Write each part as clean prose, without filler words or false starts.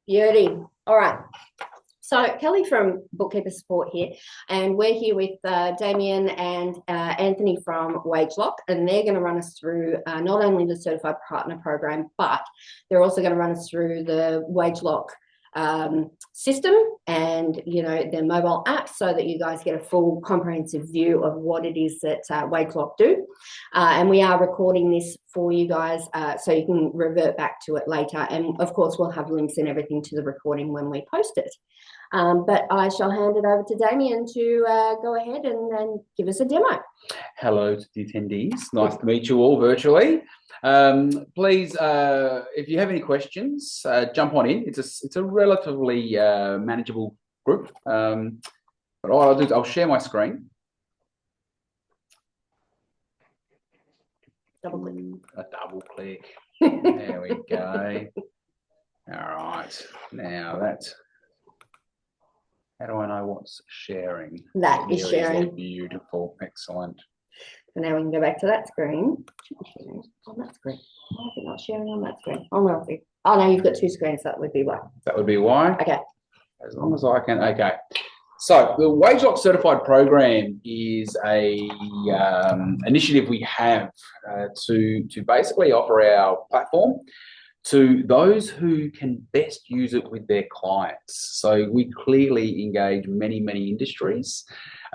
Beauty. All right. So Kelly from Bookkeeper Support here, and we're here with Damien and Anthony from Wageloch, and they're going to run us through not only the Certified Partner Program, but they're also going to run us through the Wageloch system and, you know, their mobile app, so that you guys get a full comprehensive view of what it is that Wageloch do. And we are recording this for you guys, so you can revert back to it later. And of course, we'll have links and everything to the recording when we post it. But I shall hand it over to Damien to go ahead and give us a demo. Hello to the attendees. Nice to meet you all virtually. Please, if you have any questions, jump on in. It's a relatively manageable group. But all I'll do is I'll share my screen. Double click. A double click. There we go. All right. Now that's. How do I know what's sharing? That is sharing. Beautiful. Excellent. So now we can go back to that screen. On that screen. Why is it not sharing on that screen? Oh, well, oh, no, you've got two screens. So that would be why. That would be why? Okay. As long as I can. Okay. So the Wageloch Certified Program is a initiative we have to basically offer our platform to those who can best use it with their clients. So we clearly engage many industries,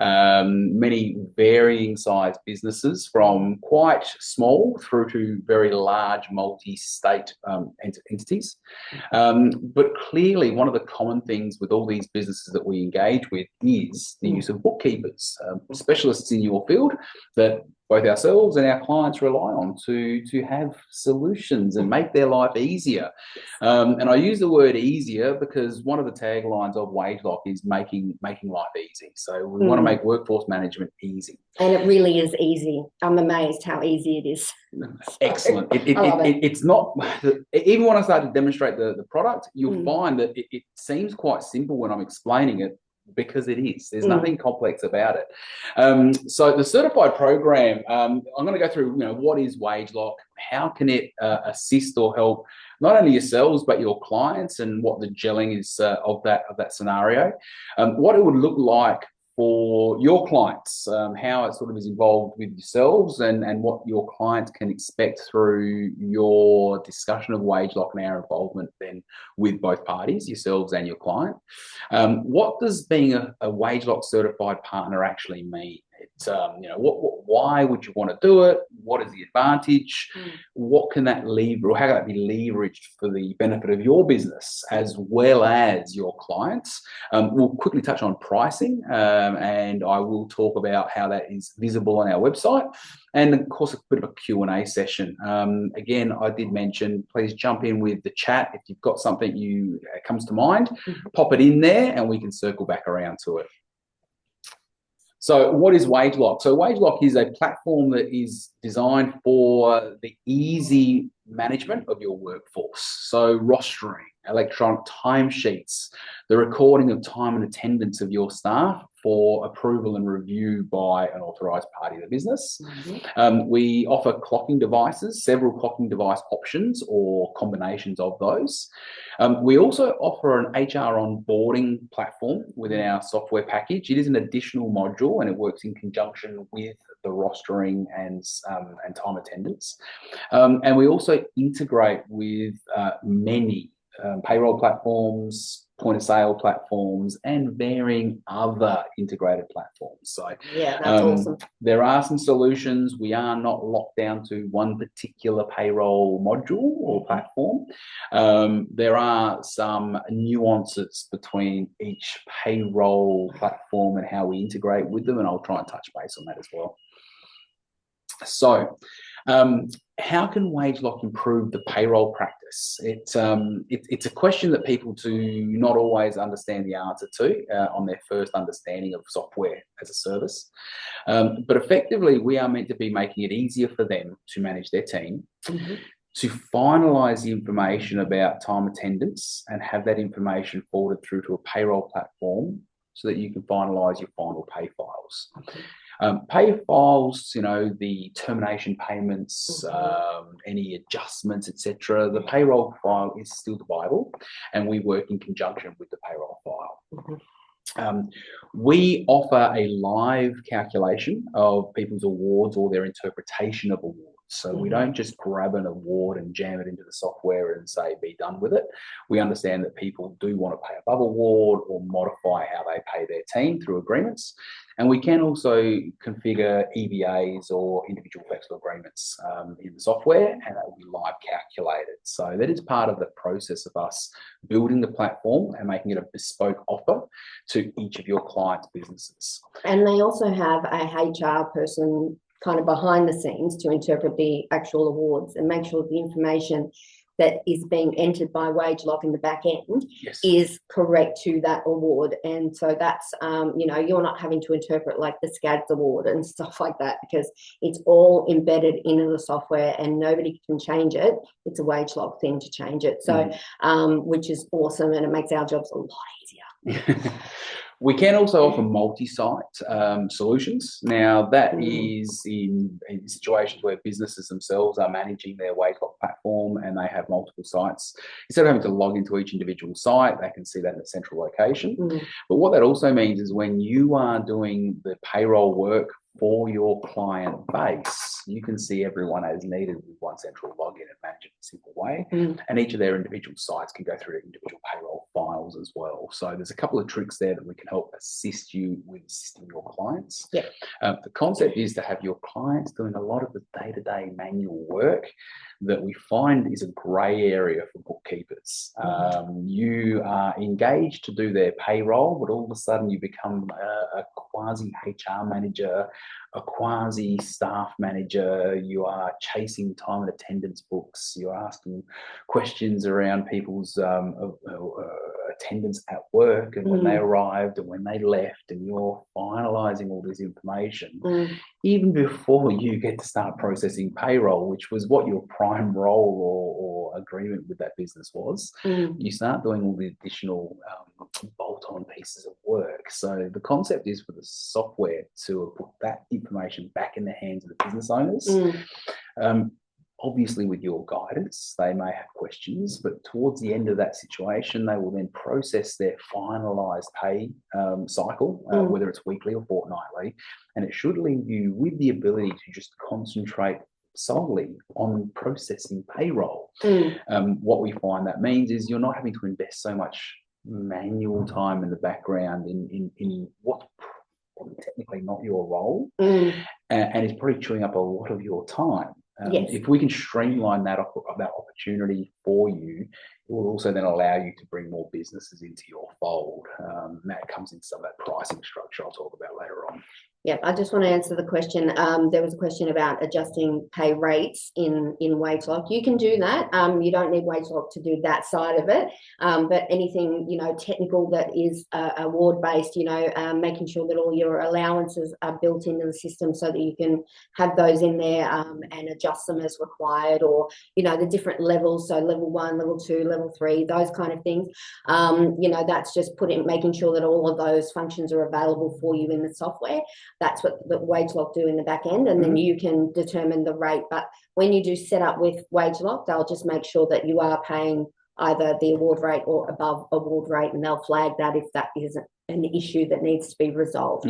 many varying size businesses, from quite small through to very large multi-state entities. But clearly one of the common things with all these businesses that we engage with is the use of bookkeepers, specialists in your field that both ourselves and our clients rely on to have solutions and make their life easier. And I use the word easier because one of the taglines of Wageloch is making life easy. So we want to make workforce management easy. And it really is easy. I'm amazed how easy it is. Excellent. It's not, even when I start to demonstrate the product, you'll find that it seems quite simple when I'm explaining it, because it is. There's nothing complex about it. So the certified program, I'm going to go through, what is Wageloch, how can it assist or help not only yourselves but your clients, and what the gelling is of that scenario, what it would look like for your clients, how it sort of is involved with yourselves, and what your clients can expect through your discussion of Wageloch and our involvement then with both parties, yourselves and your client. What does being a Wageloch certified partner actually mean? It's, why would you want to do it? What is the advantage? What can that lever, or how can that be leveraged for the benefit of your business as well as your clients? We'll quickly touch on pricing, and I will talk about how that is visible on our website. And of course, a bit of a Q&A session. Again, I did mention, please jump in with the chat. If you've got something comes to mind, pop it in there and we can circle back around to it. So what is Wageloch? So Wageloch is a platform that is designed for the easy management of your workforce. So rostering, electronic timesheets, the recording of time and attendance of your staff for approval and review by an authorised party of the business. We offer clocking devices, several clocking device options or combinations of those. We also offer an HR onboarding platform within our software package. It is an additional module and it works in conjunction with the rostering and time attendance. And we also integrate with many payroll platforms, point of sale platforms, and varying other integrated platforms. So yeah, that's awesome. There are some solutions. We are not locked down to one particular payroll module or platform. There are some nuances between each payroll platform and how we integrate with them, and I'll try and touch base on that as well. So how can Wageloch improve the payroll practice? It's a question that people do not always understand the answer to on their first understanding of software as a service. But effectively, we are meant to be making it easier for them to manage their team, to finalise the information about time attendance and have that information forwarded through to a payroll platform so that you can finalise your final pay files. Pay files, the termination payments, any adjustments, etc. The payroll file is still the Bible, and we work in conjunction with the payroll file. We offer a live calculation of people's awards or their interpretation of awards. So we don't just grab an award and jam it into the software and say, be done with it. We understand that people do want to pay above award or modify how they pay their team through agreements. And we can also configure EBAs or individual flexible agreements in the software, and that will be live calculated. So that is part of the process of us building the platform and making it a bespoke offer to each of your clients' businesses. And they also have a HR person kind of behind the scenes to interpret the actual awards and make sure the information that is being entered by Wageloch in the back end is correct to that award. And so that's, you're not having to interpret like the SCADS award and stuff like that, because it's all embedded into the software and nobody can change it. It's a Wageloch thing to change it. So, which is awesome, and it makes our jobs a lot easier. We can also offer multi-site solutions. Now, that is in situations where businesses themselves are managing their Wageloch platform and they have multiple sites. Instead of having to log into each individual site, they can see that in a central location. But what that also means is when you are doing the payroll work for your client base, you can see everyone as needed with one central login and manage it in a simple way. And each of their individual sites can go through individual payroll files as well. So there's a couple of tricks there that we can help assist you with assisting your clients. The concept is to have your clients doing a lot of the day-to-day manual work that we find is a grey area for bookkeepers. You are engaged to do their payroll, but all of a sudden you become a quasi HR manager, a quasi staff manager. You are chasing time and attendance books. You're asking questions around people's attendance at work and when they arrived and when they left, and you're finalizing all this information even before you get to start processing payroll, which was what your prime role or agreement with that business was. You start doing all the additional bolt-on pieces of work. So the concept is for the software to put that information back in the hands of the business owners. Obviously, with your guidance, they may have questions, but towards the end of that situation, they will then process their finalised pay cycle, whether it's weekly or fortnightly, and it should leave you with the ability to just concentrate solely on processing payroll. What we find that means is you're not having to invest so much manual time in the background in what's technically not your role, and it's probably chewing up a lot of your time. If we can streamline that opportunity for you, it will also then allow you to bring more businesses into your fold. And that comes into some of that pricing structure I'll talk about later on. I just want to answer the question. There was a question about adjusting pay rates in Wageloch. You can do that. You don't need Wageloch to do that side of it. But anything, technical that is award-based, making sure that all your allowances are built into the system so that you can have those in there and adjust them as required, or, the different levels. So level 1, level 2, level 3, those kind of things. That's just making sure that all of those functions are available for you in the software. That's what the Wageloch do in the back end, and then you can determine the rate. But when you do set up with Wageloch, they'll just make sure that you are paying either the award rate or above award rate, and they'll flag that if that is an issue that needs to be resolved.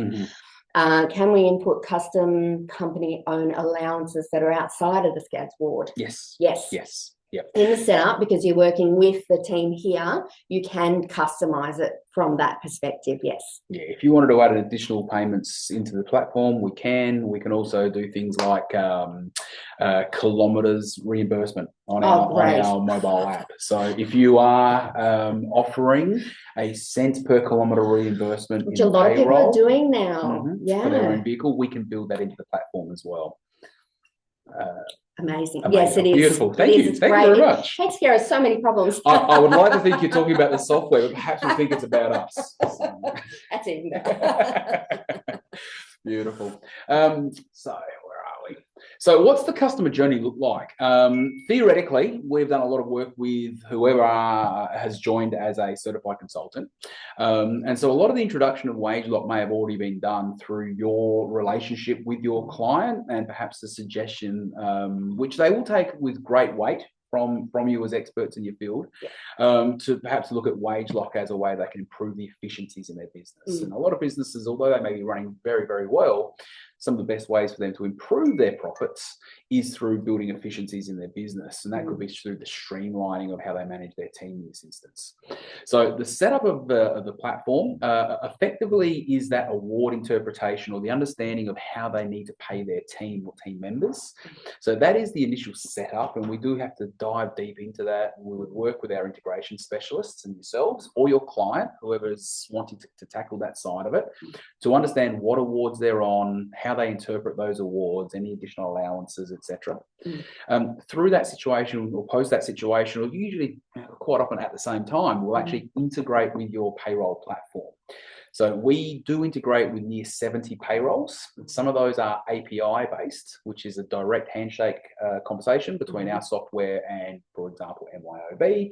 Can we input custom company-owned allowances that are outside of the SCADS ward? Yes. Yep. In the setup, because you're working with the team here, you can customize it from that perspective, yes. Yeah, if you wanted to add additional payments into the platform, we can. We can also do things like kilometres reimbursement on our mobile app. So if you are offering a cent per kilometre reimbursement, which a lot of people are doing now, for their own vehicle, we can build that into the platform as well. Amazing. Yes, it is. Beautiful. Thank you. Thank you very much. Takes care of so many problems. I would like to think you're talking about the software, but perhaps you think it's about us. That's even better. Beautiful. So where are we? So what's the customer journey look like? Theoretically, we've done a lot of work with whoever has joined as a certified consultant. And so a lot of the introduction of Wageloch may have already been done through your relationship with your client and perhaps the suggestion, which they will take with great weight from you as experts in your field, to perhaps look at Wageloch as a way they can improve the efficiencies in their business. And a lot of businesses, although they may be running very, very well, some of the best ways for them to improve their profits is through building efficiencies in their business. And that could be through the streamlining of how they manage their team in this instance. So the setup of the platform effectively is that award interpretation or the understanding of how they need to pay their team or team members. So that is the initial setup, and we do have to dive deep into that. We would work with our integration specialists and yourselves or your client, whoever's wanting to tackle that side of it, to understand what awards they're on, how they interpret those awards, any additional allowances, etc. Through that situation or post that situation, or usually quite often at the same time, we'll actually integrate with your payroll platform. So we do integrate with near 70 payrolls. Some of those are API based, which is a direct handshake conversation between our software and, for example, MYOB.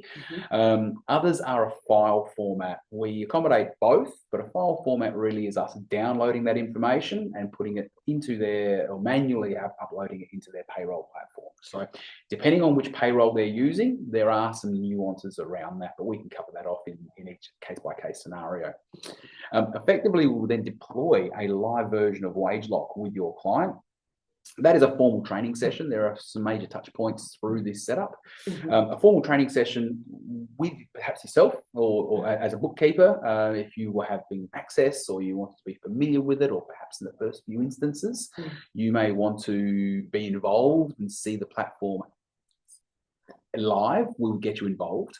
Others are a file format. We accommodate both, but a file format really is us downloading that information and putting it into or manually uploading it into their payroll platform. So depending on which payroll they're using, there are some nuances around that, but we can cover that off in each case-by-case scenario. Effectively, we'll then deploy a live version of Wageloch with your client. That is a formal training session. There are some major touch points through this setup. A formal training session with perhaps yourself or as a bookkeeper, if you were having access or you want to be familiar with it, or perhaps in the first few instances, you may want to be involved and see the platform live. We will get you involved.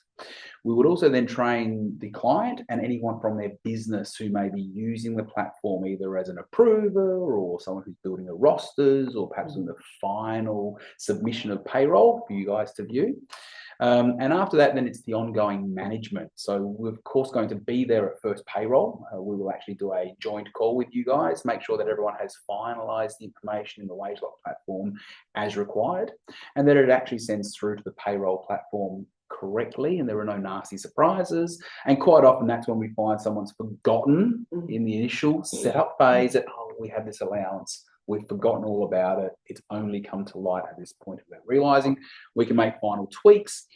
We would also then train the client and anyone from their business who may be using the platform either as an approver or someone who's building the rosters or perhaps in the final submission of payroll for you guys to view. And after that, then it's the ongoing management. So we're, of course, going to be there at first payroll. We will actually do a joint call with you guys, make sure that everyone has finalised the information in the Wageloch platform as required, and that it actually sends through to the payroll platform correctly and there are no nasty surprises. And quite often that's when we find someone's forgotten in the initial setup phase that, oh, we have this allowance. We've forgotten all about it. It's only come to light at this point about realizing. We can make final tweaks.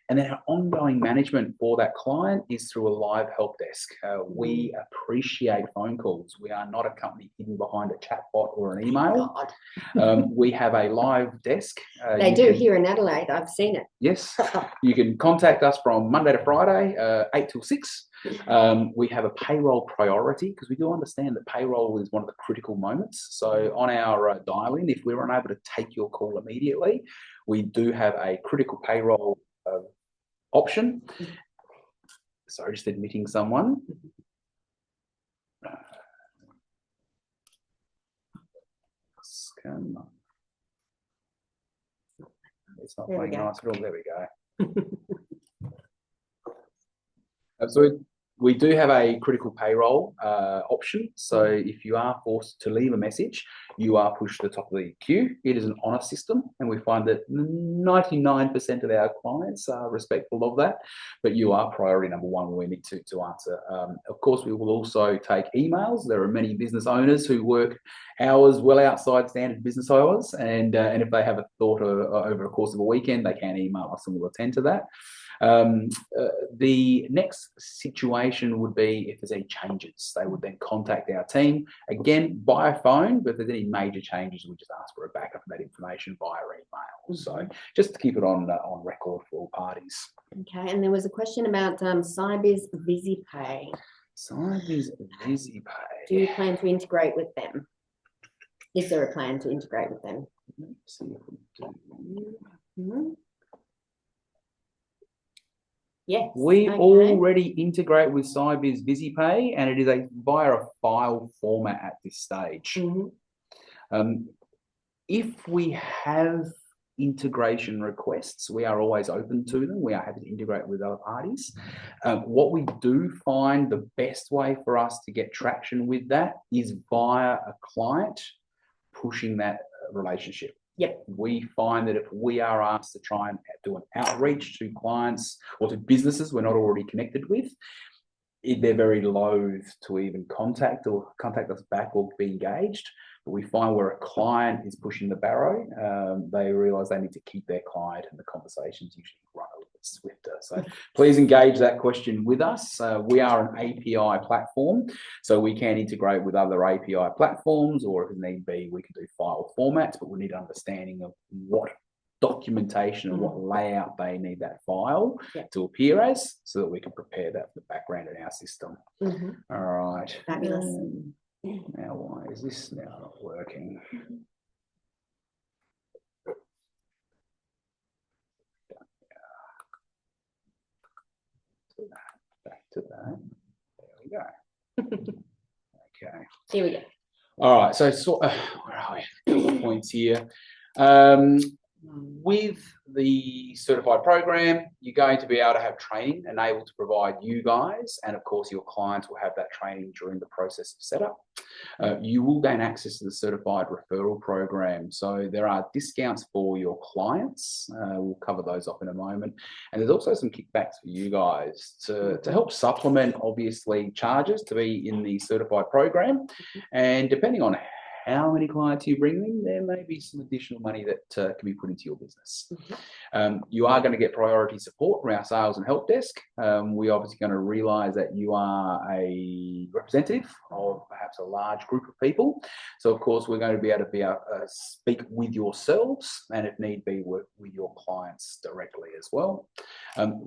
And then our ongoing management for that client is through a live help desk. We appreciate phone calls. We are not a company hidden behind a chatbot or an email. We have a live desk. They do here in Adelaide. I've seen it. Yes. You can contact us from Monday to Friday, 8 till 6. We have a payroll priority because we do understand that payroll is one of the critical moments. So on our dial-in, if we're unable to take your call immediately, we do have a critical payroll option. Sorry, just admitting someone. It's not playing nice at all. There we go. So we do have a critical payroll option. So if you are forced to leave a message, you are pushed to the top of the queue. It is an honour system, and we find that 99% of our clients are respectful of that. But you are priority number one when we need to answer. Of course, we will also take emails. There are many business owners who work hours well outside standard business hours, and if they have a thought over a course of a weekend, they can email us and we'll attend to that. The next situation would be if there's any changes. They would then contact our team, again, by phone, but if there's any major changes, we just ask for a backup of that information via email. So just to keep it on record for all parties. Okay, and there was a question about Cybiz VisiPay. Cybiz VisiPay. Do you plan to integrate with them? Is there a plan to integrate with them? Let's see if we do. Yes. We already integrate with Cybiz VisiPay, and it is via a file format at this stage. If we have integration requests, we are always open to them. We are happy to integrate with other parties. What we do find the best way for us to get traction with that is via a client pushing that relationship. Yep. We find that if we are asked to try and do an outreach to clients or to businesses we're not already connected with, they're very loath to even contact us back or be engaged. But we find where a client is pushing the barrow, they realise they need to keep their client, and the conversations usually run a little bit swifter. So please engage that question with us. We are an API platform, so we can integrate with other API platforms, or if need be, we can do file formats, but we need understanding of what documentation and what layout they need that file to appear as, so that we can prepare that for the background in our system. All right. Fabulous. Now, why is this now not working? Back to that. There we go. Okay. Here we go. All right. So where are we? A couple of points here. With the certified program, you're going to be able to have training enabled to provide you guys, and of course your clients will have that training during the process of setup. You will gain access to the certified referral program. So there are discounts for your clients. We'll cover those off in a moment. And there's also some kickbacks for you guys to help supplement, obviously, charges to be in the certified program. And depending on how many clients you bring in, there may be some additional money that can be put into your business. You are going to get priority support from our sales and help desk. We're obviously going to realise that you are a representative of perhaps a large group of people. So, of course, we're going to be able to speak with yourselves, and if need be, work with your clients directly as well.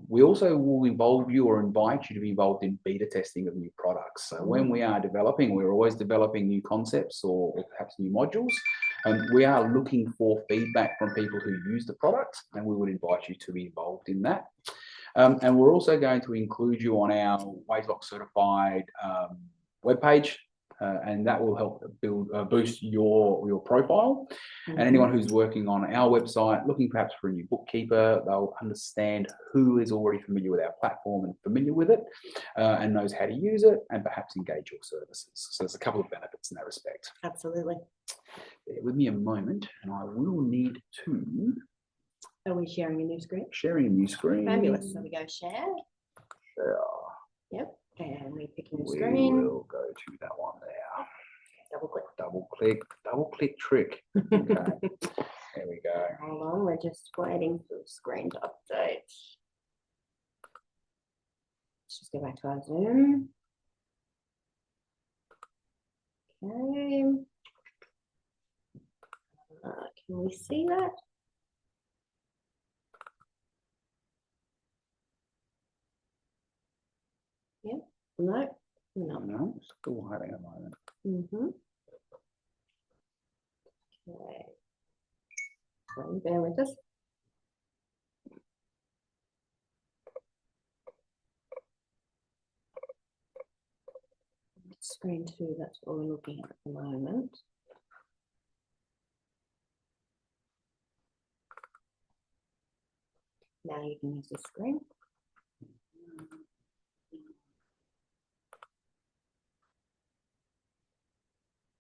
We also will involve you or invite you to be involved in beta testing of new products. So when we are developing, we're always developing new concepts or perhaps new modules. We are looking for feedback from people who use the product, and we would invite you to be involved in that. And we're also going to include you on our Wageloch certified webpage, and that will help boost your profile. And anyone who's working on our website, looking perhaps for a new bookkeeper, they'll understand who is already familiar with our platform and familiar with it, and knows how to use it, and perhaps engage your services. So there's a couple of benefits in that respect. Absolutely. Bear with me a moment, and I will need to... Are we sharing a new screen? Sharing a new screen. Fabulous. So we go share. Yep. And we pick a new screen. We will go to that one there. Double click. Double click trick. Okay. There we go. Hold on, we're just waiting for the screen to update. Let's just go back to our Zoom. Okay. Can we see that? Yeah. No, still hiding a moment. Okay. So bear with us. Screen 2, that's what we're looking at the moment. Now you can use the screen.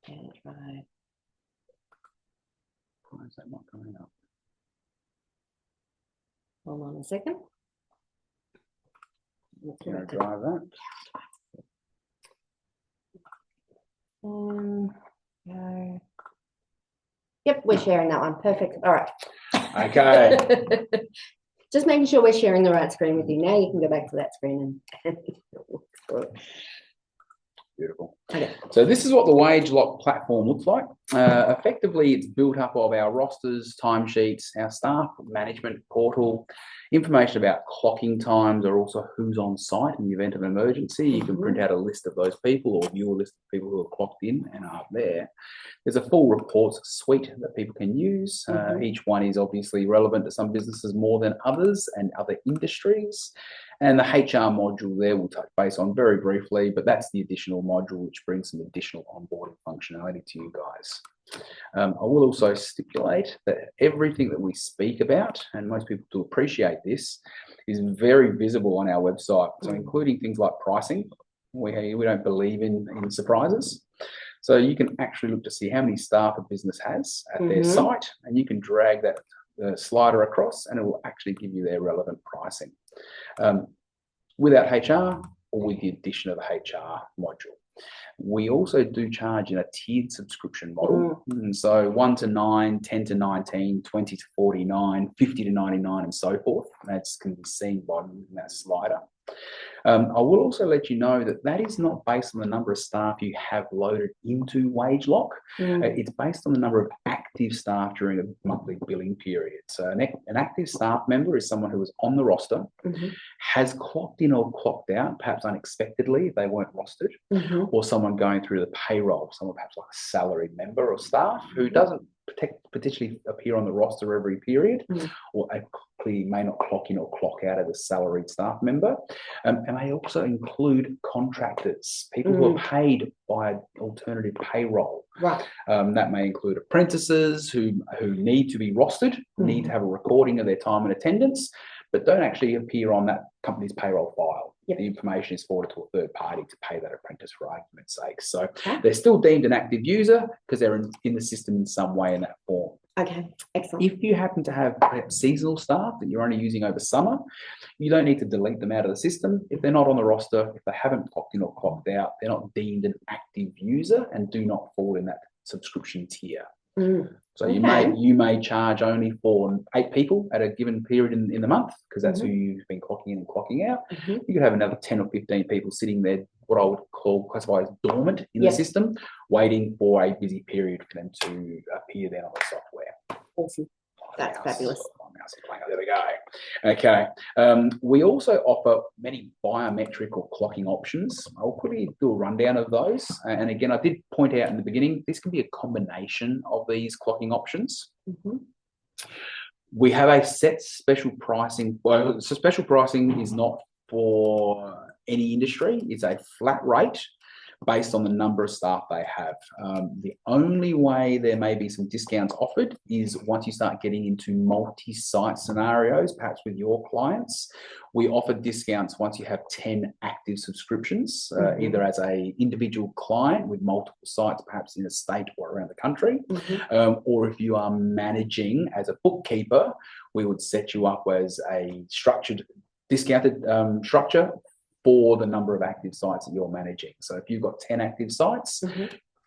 And try. Why is that not coming up? Hold on a second. Can I drive that? Go. Yep, we're sharing that one. Perfect. All right. Okay. Just making sure we're sharing the right screen with you. Now you can go back to that screen and Beautiful. Okay. So this is what the Wageloch platform looks like. Effectively, it's built up of our rosters, timesheets, our staff management portal, information about clocking times, or also who's on site in the event of an emergency. You can print out a list of those people or view a list of people who are clocked in and are there. There's a full reports suite that people can use. Each one is obviously relevant to some businesses more than others and other industries. And the HR module there we'll touch base on very briefly, but that's the additional module which brings some additional onboarding functionality to you guys. I will also stipulate that everything that we speak about, and most people do appreciate this, is very visible on our website. So including things like pricing, we don't believe in surprises. So you can actually look to see how many staff a business has at their site, and you can drag that slider across, and it will actually give you their relevant pricing without HR or with the addition of the HR module. We also do charge in a tiered subscription model. So 1 to 9, 10 to 19, 20 to 49, 50 to 99, and so forth. That can be seen by that slider. I will also let you know that that is not based on the number of staff you have loaded into Wageloch. It's based on the number of active staff during a monthly billing period. So an active staff member is someone who is on the roster, has clocked in or clocked out, perhaps unexpectedly if they weren't rostered, or someone going through the payroll, someone perhaps like a salaried member or staff who doesn't potentially appear on the roster every period, or may not clock in or clock out as a salaried staff member. And they also include contractors, people who are paid by alternative payroll. Right. That may include apprentices who need to be rostered, need to have a recording of their time and attendance, but don't actually appear on that company's payroll file. Yep. The information is forwarded to a third party to pay that apprentice for argument's sake. So they're still deemed an active user because they're in the system in some way in that form. Okay, excellent. If you happen to have seasonal staff that you're only using over summer, you don't need to delete them out of the system. If they're not on the roster, if they haven't clocked in or clocked out, they're not deemed an active user and do not fall in that subscription tier. So you may charge only for 8 people at a given period in the month, because that's who you've been clocking in and clocking out. You could have another 10 or 15 people sitting there, what I would classify as dormant in the system, waiting for a busy period for them to appear then on the software. Awesome. That's fabulous. There we go. Okay. We also offer many biometric or clocking options. I'll quickly do a rundown of those. And again, I did point out in the beginning, this can be a combination of these clocking options. We have a set special pricing. Well, so special pricing is not for any industry. It's a flat rate based on the number of staff they have. The only way there may be some discounts offered is once you start getting into multi-site scenarios, perhaps with your clients. We offer discounts once you have 10 active subscriptions, either as an individual client with multiple sites, perhaps in a state or around the country, or if you are managing as a bookkeeper, we would set you up as a structured, discounted structure for the number of active sites that you're managing. So if you've got 10 active sites,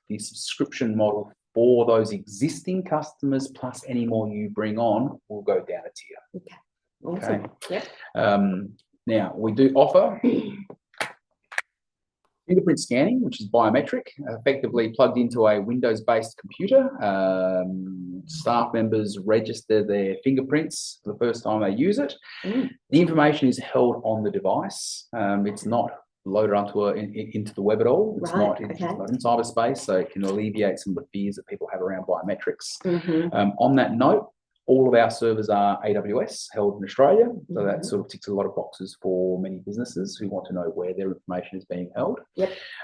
the subscription model for those existing customers plus any more you bring on will go down a tier. Okay. Awesome. Yep. Now, we do offer fingerprint scanning, which is biometric, effectively plugged into a Windows-based computer. Staff members register their fingerprints for the first time they use it. The information is held on the device. It's not loaded onto into the web at all. It's not in cyberspace, so it can alleviate some of the fears that people have around biometrics. On that note, all of our servers are AWS, held in Australia, so that sort of ticks a lot of boxes for many businesses who want to know where their information is being held.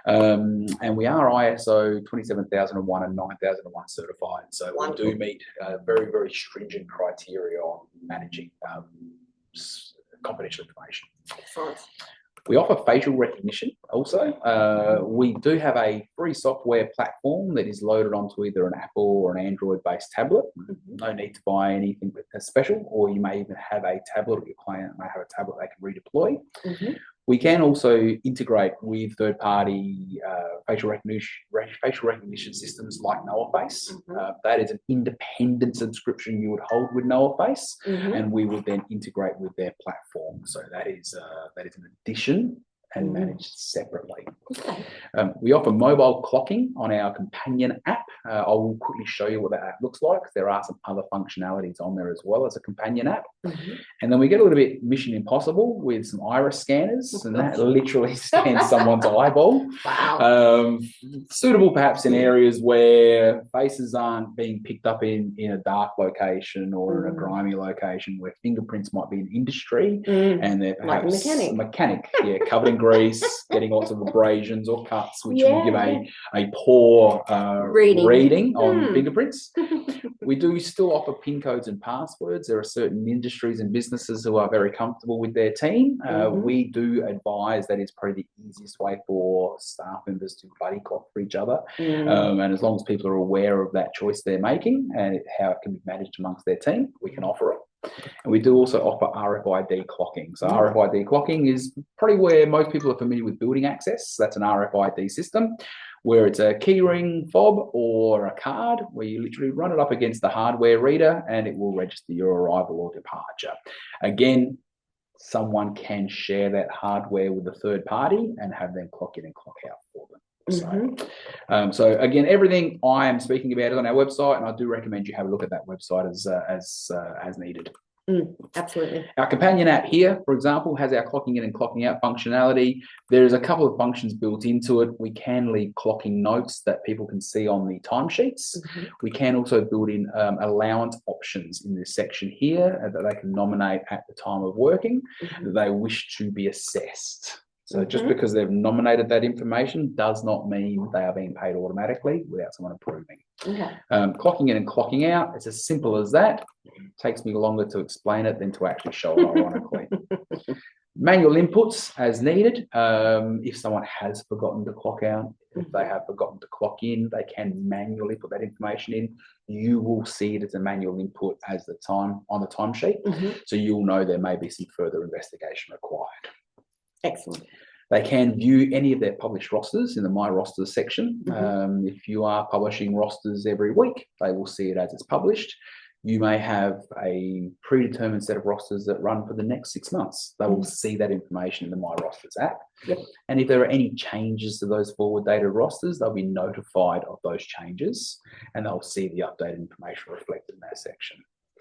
And we are ISO 27001 and 9001 certified, so we do meet very, very stringent criteria on managing confidential information. Excellent. We offer facial recognition also. We do have a free software platform that is loaded onto either an Apple or an Android-based tablet. No need to buy anything special, or you may even have a tablet, or your client may have a tablet they can redeploy. We can also integrate with third-party facial recognition systems like NoahFace. That is an independent subscription you would hold with NoahFace, and we would then integrate with their platform. So that is an addition and managed separately. We offer mobile clocking on our companion app. I will quickly show you what that app looks like. There are some other functionalities on there as well as a companion app. And then we get a little bit Mission Impossible with some iris scanners, and that literally scans someone's eyeball. Suitable perhaps in areas where faces aren't being picked up in a dark location or in a grimy location where fingerprints might be an industry, and they're perhaps like a mechanic, covered in grease, getting lots of abrasions or cuts, which will give a poor reading on fingerprints. We do still offer PIN codes and passwords. There are certain industries and businesses who are very comfortable with their team. We do advise that it's probably the easiest way for staff members to buddy clock for each other. And as long as people are aware of that choice they're making and how it can be managed amongst their team, we can offer it. And we do also offer RFID clocking. So RFID clocking is probably where most people are familiar with building access. That's an RFID system where it's a keyring fob or a card where you literally run it up against the hardware reader and it will register your arrival or departure. Again, someone can share that hardware with a third party and have them clock in and clock out for them. So again, everything I am speaking about is on our website, and I do recommend you have a look at that website as needed. Absolutely. Our companion app here, for example, has our clocking in and clocking out functionality. There's a couple of functions built into it. We can leave clocking notes that people can see on the timesheets. We can also build in allowance options in this section here that they can nominate at the time of working that they wish to be assessed. So just because they've nominated that information does not mean they are being paid automatically without someone approving. Clocking in and clocking out, it's as simple as that. It takes me longer to explain it than to actually show it, ironically. Manual inputs as needed. If someone has forgotten to clock out, if they have forgotten to clock in, they can manually put that information in. You will see it as a manual input as the time on the timesheet. So you'll know there may be some further investigation required. Excellent. They can view any of their published rosters in the My Rosters section. If you are publishing rosters every week, they will see it as it's published. You may have a predetermined set of rosters that run for the next 6 months. They will see that information in the My Rosters app. And if there are any changes to those forward dated rosters, they'll be notified of those changes and they'll see the updated information reflected in that section.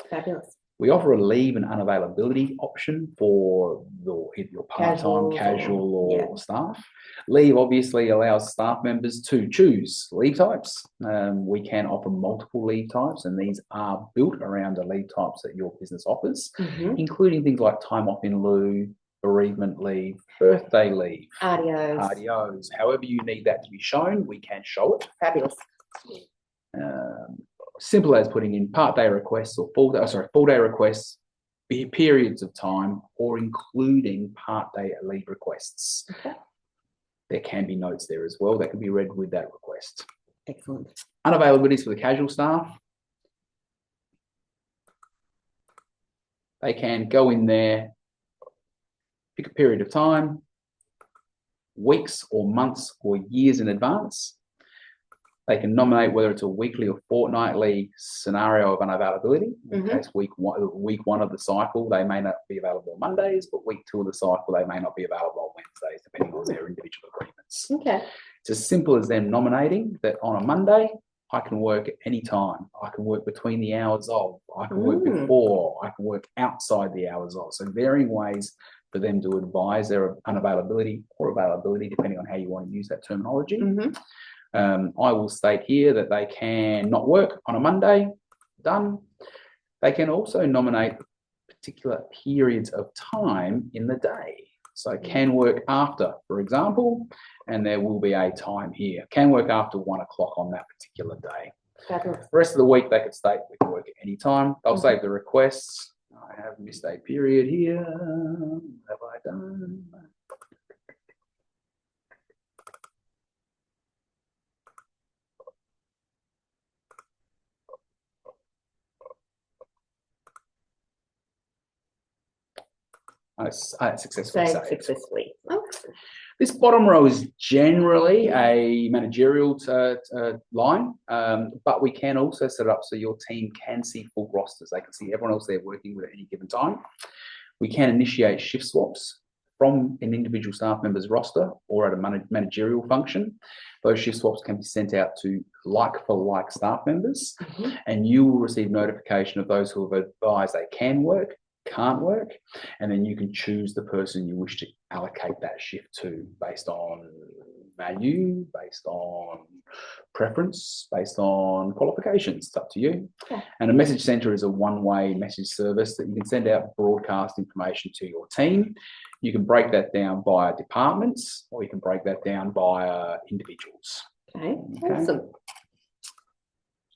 Fabulous. We offer a leave and unavailability option for your part-time, casual or staff. Leave obviously allows staff members to choose leave types. We can offer multiple leave types, and these are built around the leave types that your business offers, including things like time off in lieu, bereavement leave, birthday leave, RDOs. However you need that to be shown, we can show it. Fabulous. Simple as putting in part-day requests or full-day requests, periods of time, or including part-day leave requests. There can be notes there as well that can be read with that request. Excellent. Unavailabilities for the casual staff. They can go in there, pick a period of time, weeks or months or years in advance. They can nominate whether it's a weekly or fortnightly scenario of unavailability. In case week one of the cycle, they may not be available on Mondays, but week 2 of the cycle, they may not be available on Wednesdays, depending on their individual agreements. It's as simple as them nominating that on a Monday, I can work at any time. I can work between the hours of, I can work before, I can work outside the hours of. So varying ways for them to advise their unavailability or availability, depending on how you want to use that terminology. I will state here that they can not work on a Monday, done. They can also nominate particular periods of time in the day. So can work after, for example, and there will be a time here. Can work after 1 o'clock on that particular day. The rest of the week, they could state we can work at any time. They'll save the requests. I have missed a period here. Have I done? Successfully. This bottom row is generally a managerial line, but we can also set it up so your team can see full rosters. They can see everyone else they're working with at any given time. We can initiate shift swaps from an individual staff member's roster or at a managerial function. Those shift swaps can be sent out to like-for-like staff members, and you will receive notification of those who have advised they can work, can't work, and then you can choose the person you wish to allocate that shift to based on value, based on preference, based on qualifications. It's up to you. And a message center is a one-way message service that you can send out broadcast information to your team. You can break that down by departments, or you can break that down by individuals. Okay, awesome.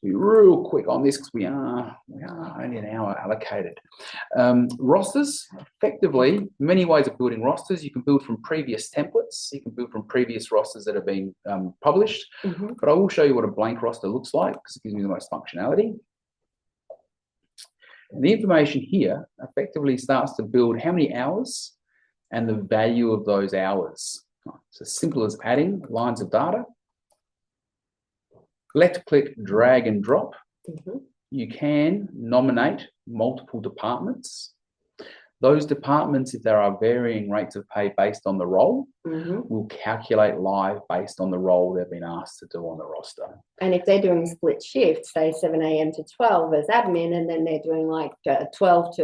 Be real quick on this because we are only an hour allocated. Rosters, effectively, many ways of building rosters. You can build from previous templates. You can build from previous rosters that have been published. But I will show you what a blank roster looks like because it gives me the most functionality. And the information here effectively starts to build how many hours and the value of those hours. It's as simple as adding lines of data. Left click, drag and drop. You can nominate multiple departments. Those departments, if there are varying rates of pay based on the role, will calculate live based on the role they've been asked to do on the roster. And if they're doing split shifts, say 7 a.m. to 12 as admin, and then they're doing like 12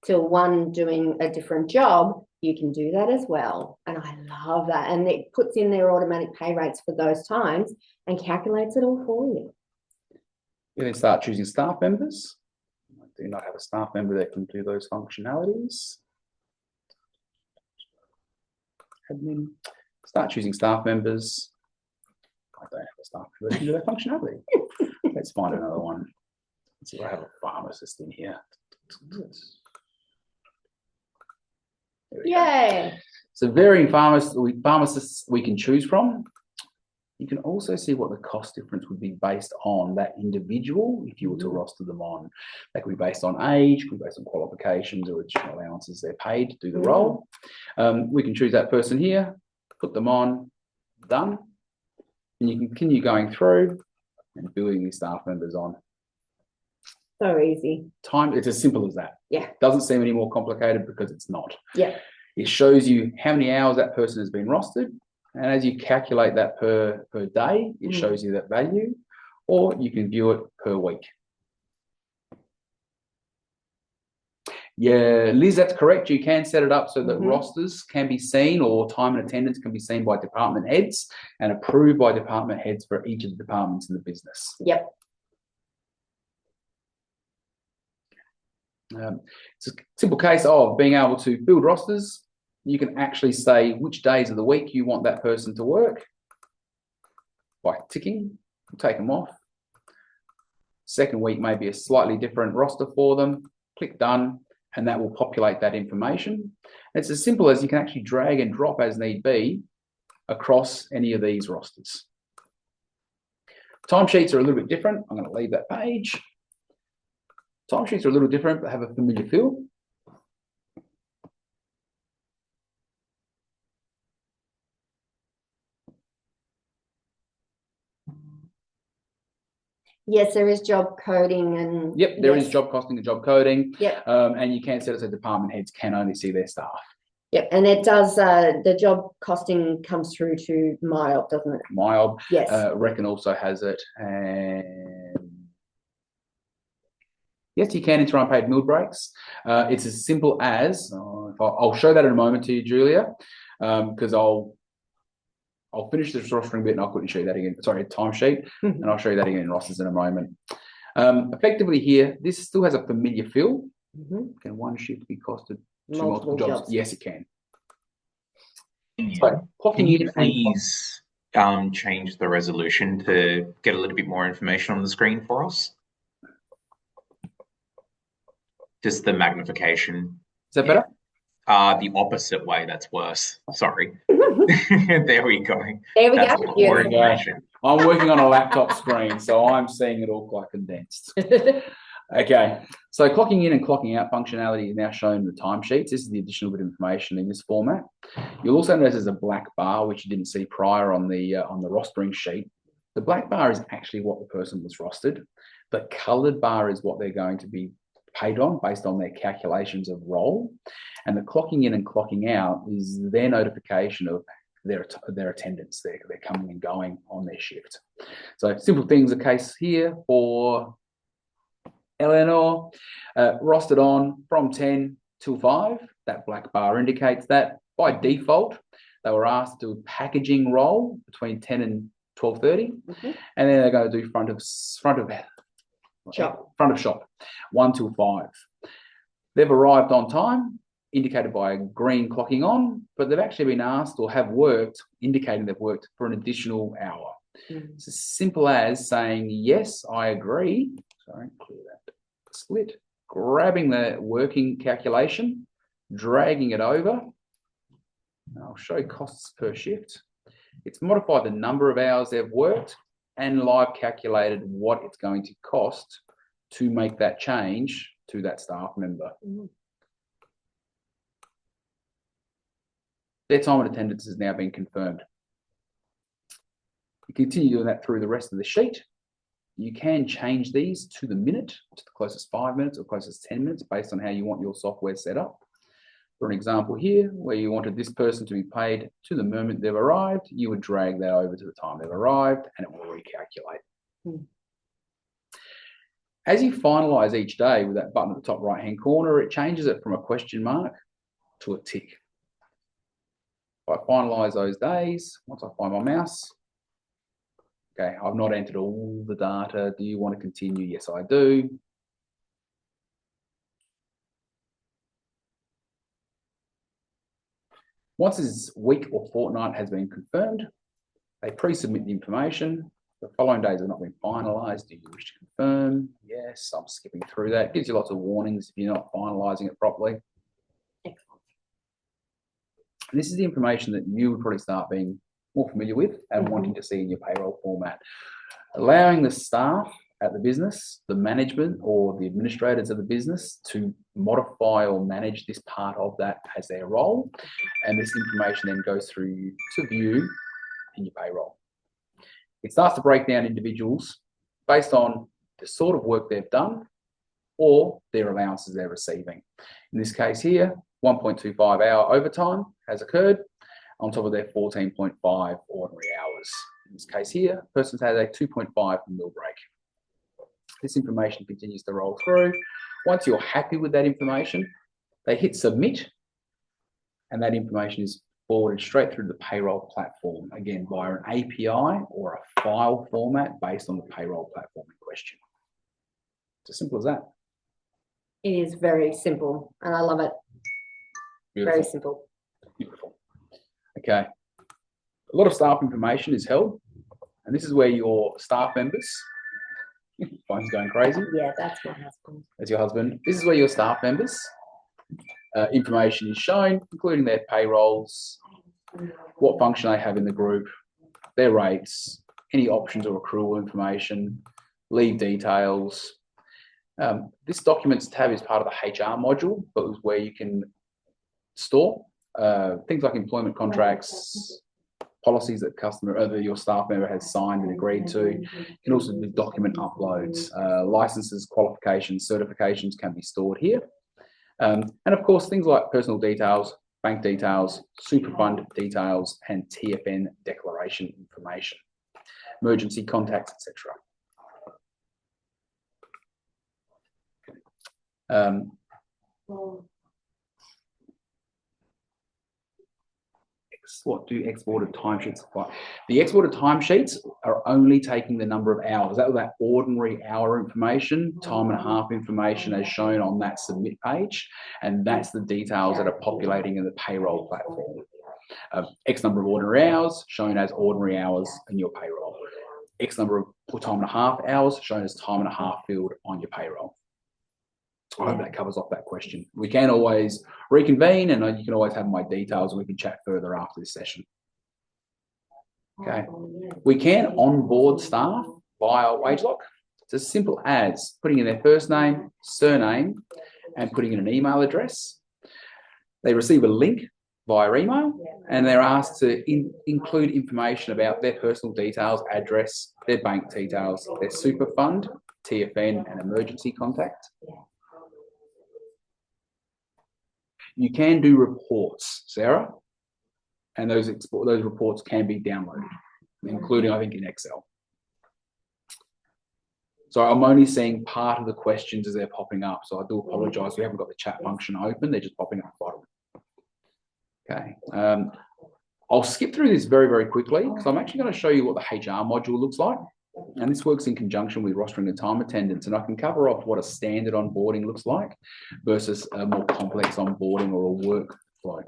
till 1 doing a different job, you can do that as well. And I love that. And it puts in their automatic pay rates for those times and calculates it all for you. You then start choosing staff members. I do not have a staff member that can do those functionalities. Admin. Start choosing staff members. I don't have a staff member that can do that functionality. Let's find another one. Let's see if I have a pharmacist in here. Yay! So varying pharmacists we can choose from. You can also see what the cost difference would be based on that individual if you were to roster them on. That could be based on age, could be based on qualifications or additional allowances they're paid to do the role. We can choose that person here, put them on, done. And you can continue going through and building these staff members on. So easy. It's as simple as that. Yeah. Doesn't seem any more complicated because it's not. Yeah. It shows you how many hours that person has been rostered. And as you calculate that per day, it shows you that value, or you can view it per week. Yeah, Liz, that's correct. You can set it up so that rosters can be seen, or time and attendance can be seen by department heads and approved by department heads for each of the departments in the business. Yep. It's a simple case of being able to build rosters. You can actually say which days of the week you want that person to work by ticking, take them off. Second week may be a slightly different roster for them. Click done, and that will populate that information. It's as simple as you can actually drag and drop as need be across any of these rosters. Timesheets are a little bit different. I'm going to leave that page. Timesheets are a little different, but have a familiar feel. Yes, there is job coding and... Yep, there is job costing and job coding. Yep. And you can set it so department heads can only see their staff. Yep, and it does, the job costing comes through to MyOb, doesn't it? MyOb. Yes. Reckon also has it. And yes, you can enter unpaid meal breaks. It's as simple as, I'll show that in a moment to you, Julia, because I'll finish this rostering bit and I'll quickly show you that again. Sorry, timesheet, and I'll show you that again in rosters in a moment. Effectively here, this still has a familiar feel. Can one shift be costed to multiple jobs? Yes, it can. So, can you please change the resolution to get a little bit more information on the screen for us? Just the magnification. Is that better? The opposite way, that's worse. Sorry. There we go. There we That's go. a lot more information. I'm working on a laptop screen, so I'm seeing it all quite condensed. Okay, so clocking in and clocking out functionality is now shown in the timesheets. This is the additional bit of information in this format. You'll also notice there's a black bar, which you didn't see prior on the rostering sheet. The black bar is actually what the person was rostered. The coloured bar is what they're going to be paid on based on their calculations of role. And the clocking in and clocking out is their notification of their attendance. They're coming and going on their shift. So simple things, a case here for Eleanor, rostered on from 10 till 5. That black bar indicates that. By default, they were asked to do a packaging role between 10 and 12:30, and then they're going to do front of shop 1 till 5. They've arrived on time. indicated by a green clocking on, but they've actually been asked or have worked, indicating they've worked for an additional hour. It's as simple as saying, yes, I agree. Sorry, clear that split. Grabbing the working calculation, dragging it over. I'll show costs per shift. It's modified the number of hours they've worked and live calculated what it's going to cost to make that change to that staff member. Their time and attendance has now been confirmed. You continue doing that through the rest of the sheet. You can change these to the minute, to the closest 5 minutes or closest 10 minutes, based on how you want your software set up. For an example here, where you wanted this person to be paid to the moment they've arrived, you would drag that over to the time they've arrived and it will recalculate. As you finalize each day with that button at the top right-hand corner, it changes it from a question mark to a tick. If I finalize those days, once I find my mouse, okay, I've not entered all the data. Do you want to continue? Yes, I do. Once this week or fortnight has been confirmed, they pre-submit the information. The following days have not been finalised. Do you wish to confirm? Yes, I'm skipping through that. It gives you lots of warnings if you're not finalising it properly. Excellent. And this is the information that you would probably start being more familiar with and wanting to see in your payroll format. Allowing the staff at the business, the management or the administrators of the business to modify or manage this part of that as their role. And this information then goes through to view in your payroll. It starts to break down individuals based on the sort of work they've done or their allowances they're receiving. In this case here, 1.25 hour overtime has occurred on top of their 14.5 ordinary hours. In this case here, the person has a 2.5 meal break. This information continues to roll through. Once you're happy with that information, they hit submit, and that information is forwarded straight through the payroll platform, again, via an API or a file format based on the payroll platform in question. It's as simple as that. It is very simple, and I love it. Beautiful. Very simple. Beautiful. Okay. A lot of staff information is held, and this is where your staff members, phone's going crazy. Yeah, that's my husband. That's your husband. This is where your staff members information is shown, including their payrolls, what function they have in the group, their rates, any options or accrual information, leave details. This documents tab is part of the HR module, but it was where you can store things like employment contracts, policies that your staff member has signed and agreed to. You can also do document uploads, licenses, qualifications, certifications can be stored here. And of course, things like personal details, bank details, super fund details, and TFN declaration information, emergency contacts, etc. What do exported timesheets look like? The exported timesheets are only taking the number of hours. That ordinary hour information, time and a half information as shown on that submit page, and that's the details that are populating in the payroll platform. X number of ordinary hours shown as ordinary hours in your payroll. X number of time and a half hours shown as time and a half field on your payroll. I hope that covers off that question. We can always reconvene, and you can always have my details, and we can chat further after this session. Okay. We can onboard staff via Wageloch. It's as simple as putting in their first name, surname, and putting in an email address. They receive a link via email, and they're asked to include information about their personal details, address, their bank details, their super fund, TFN, and emergency contact. You can do reports, Sarah, and those reports can be downloaded, including, I think, in Excel. So I'm only seeing part of the questions as they're popping up, so I do apologise. We haven't got the chat function open; they're just popping up bottom. Okay, I'll skip through this very, very quickly because I'm actually going to show you what the HR module looks like And this works in conjunction with rostering and time attendance. And I can cover off what a standard onboarding looks like versus a more complex onboarding or a workflow.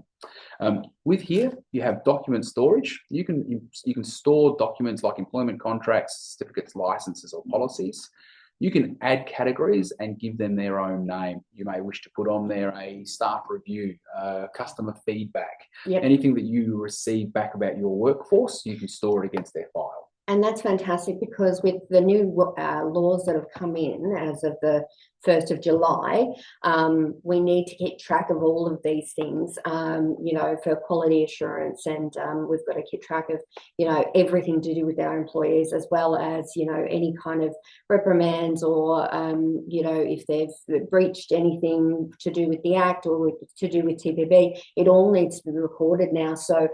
With here, you have document storage. You can store documents like employment contracts, certificates, licenses, or policies. You can add categories and give them their own name. You may wish to put on there a staff review, customer feedback, anything that you receive back about your workforce, you can store it against their file. And that's fantastic, because with the new laws that have come in as of the 1st of July, we need to keep track of all of these things, you know, for quality assurance. And we've got to keep track of, you know, everything to do with our employees, as well as, you know, any kind of reprimands or, you know, if they've breached anything to do with the Act or to do with TPB, it all needs to be recorded now. So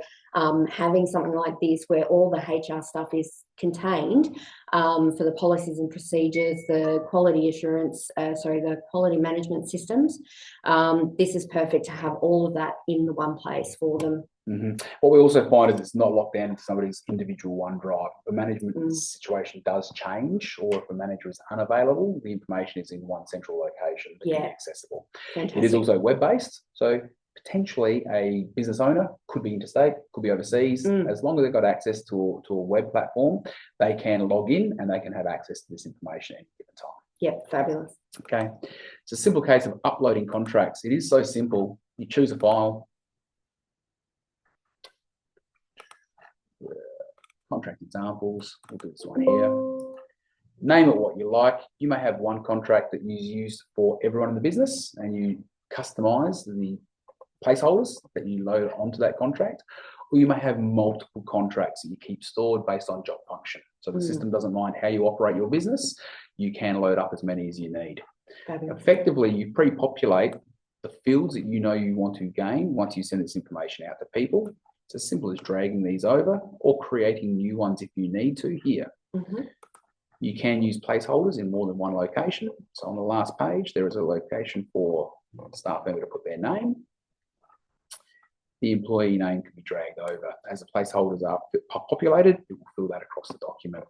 having something like this where all the HR stuff is contained for the policies and procedures, the quality assurance, the quality management systems, this is perfect to have all of that in the one place for them. What we also find is it's not locked down into somebody's individual OneDrive. If a management situation does change, or if a manager is unavailable, the information is in one central location that can be accessible. Fantastic. It is also web-based, so potentially a business owner could be interstate, could be overseas. As long as they've got access to a web platform, they can log in and they can have access to this information at any given time. Yep, fabulous. Okay, it's a simple case of uploading contracts. It is so simple. You choose a file, contract examples. We'll do this one here. Name it what you like. You may have one contract that you use for everyone in the business, and you customize the placeholders that you load onto that contract, or you may have multiple contracts that you keep stored based on job function. So the system doesn't mind how you operate your business. You can load up as many as you need. Effectively, you pre-populate the fields that you know you want to gain once you send this information out to people. It's as simple as dragging these over or creating new ones if you need to here. You can use placeholders in more than one location. So on the last page, there is a location for the staff member to put their name. The employee name can be dragged over. As the placeholders are populated, it will fill that across the document.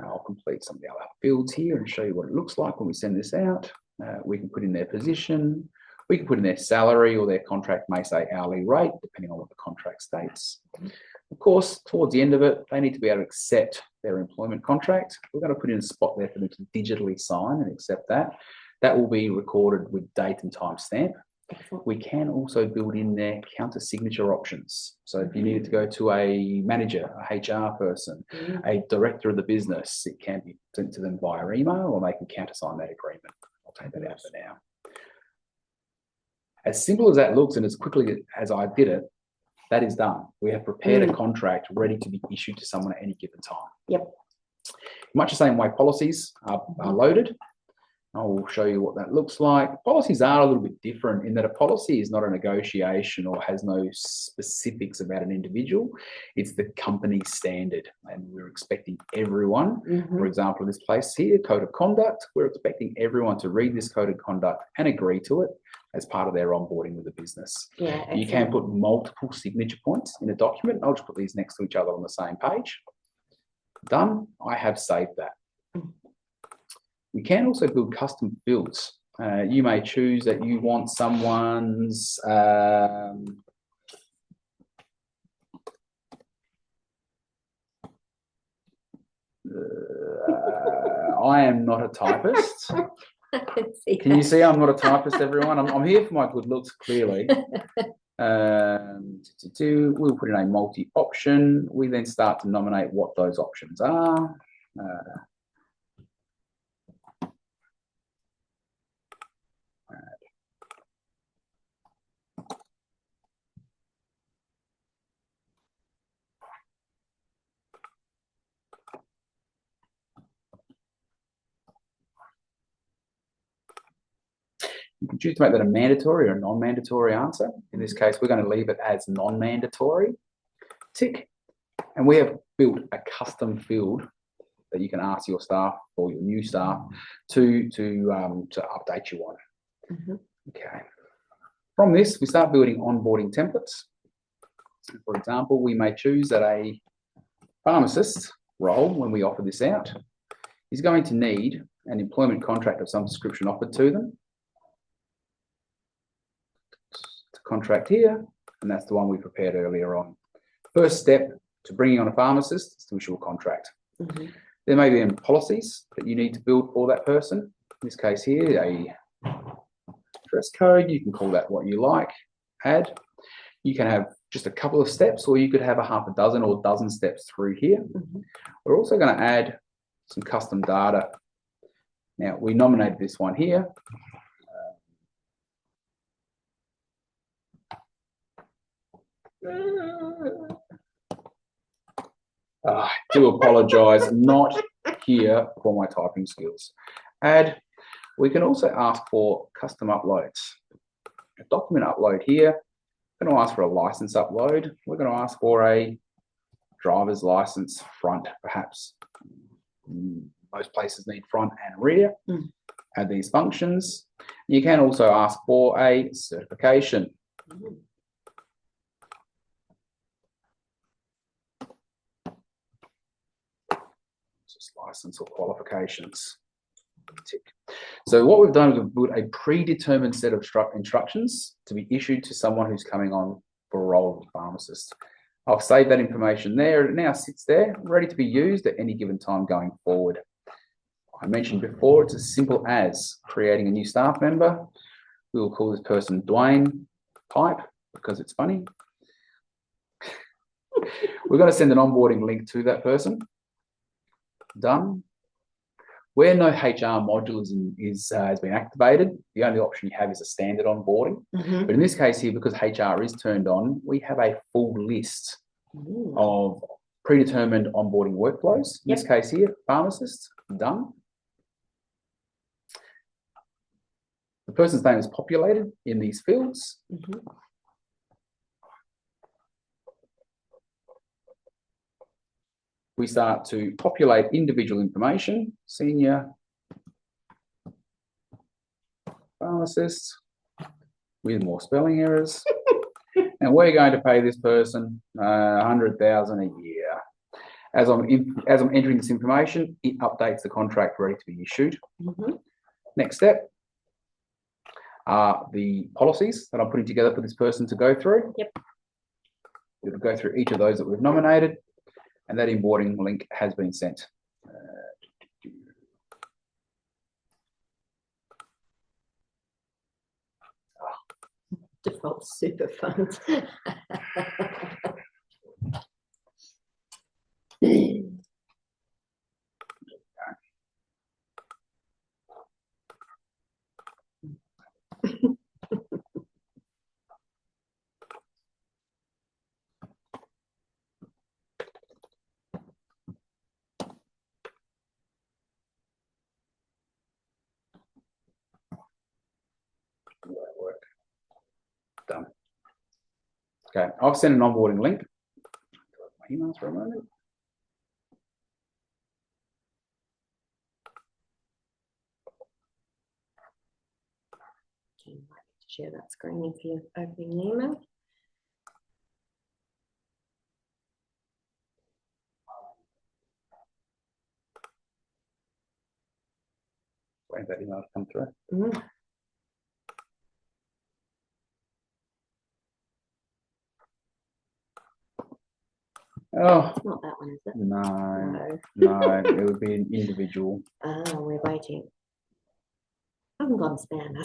I'll complete some of the other fields here and show you what it looks like when we send this out. We can put in their position. We can put in their salary, or their contract may say hourly rate, depending on what the contract states. Of course, towards the end of it, they need to be able to accept their employment contract. We're going to put in a spot there for them to digitally sign and accept that. That will be recorded with date and time stamp. We can also build in their counter signature options. So if you needed to go to a manager, a HR person, a director of the business, it can be sent to them via email, or they can countersign that agreement. I'll take that out for now. As simple as that looks, and as quickly as I did it, that is done. We have prepared a contract ready to be issued to someone at any given time. Much the same way policies are loaded. I will show you what that looks like. Policies are a little bit different in that a policy is not a negotiation or has no specifics about an individual. It's the company standard, and we're expecting everyone, for example, in this place here, code of conduct, we're expecting everyone to read this code of conduct and agree to it as part of their onboarding with the business. You can put multiple signature points in a document. I'll just put these next to each other on the same page. Done. I have saved that. We can also build custom fields. You may choose that you want someone's I am not a typist. Can you see I'm not a typist, everyone? I'm here for my good looks, clearly. We'll put in a multi-option. We then start to nominate what those options are. You can choose to make that a mandatory or a non-mandatory answer. In this case, we're going to leave it as non-mandatory. Tick. And we have built a custom field that you can ask your staff or your new staff to update you on. Okay. From this, we start building onboarding templates. For example, we may choose that a pharmacist role when we offer this out is going to need an employment contract of some description offered to them. It's a contract here, and that's the one we prepared earlier on. First step to bringing on a pharmacist is to issue a contract. Mm-hmm. There may be policies that you need to build for that person. In this case here, a dress code, you can call that what you like, add. You can have just a couple of steps, or you could have a half a dozen or a dozen steps through here. Mm-hmm. We're also going to add some custom data. Now, we nominated this one here. I do apologise, not here for my typing skills. Add. We can also ask for custom uploads. A document upload here. We're going to ask for a license upload. We're going to ask for a driver's license front, perhaps. Most places need front and rear. Add these functions. You can also ask for a certification. Just license or qualifications. Tick. So what we've done is we've put a predetermined set of instructions to be issued to someone who's coming on for a role of pharmacist. I'll save that information there. It now sits there, ready to be used at any given time going forward. I mentioned before, it's as simple as creating a new staff member. We will call this person Dwayne Pipe because it's funny. We're going to send an onboarding link to that person. Done. Where no HR module has been activated, the only option you have is a standard onboarding. Mm-hmm. But in this case here, because HR is turned on, we have a full list of predetermined onboarding workflows. In this case here, pharmacist, done. The person's name is populated in these fields. Mm-hmm. We start to populate individual information, senior pharmacist with more spelling errors. And we're going to pay this person $100,000 a year. As I'm entering this information, it updates the contract ready to be issued. Mm-hmm. Next step are the policies that I'm putting together for this person to go through. Yep. It'll go through each of those that we've nominated. And that onboarding link has been sent. Default super funds. Work. Done. Okay, I've sent an onboarding link. My emails for a moment. Okay, I might share that screen if you're opening the email. Wait for that email to come through. Mm-hmm. Oh, It's not that one, is it? no, it would be an individual. Oh, we're waiting. I haven't gone spam.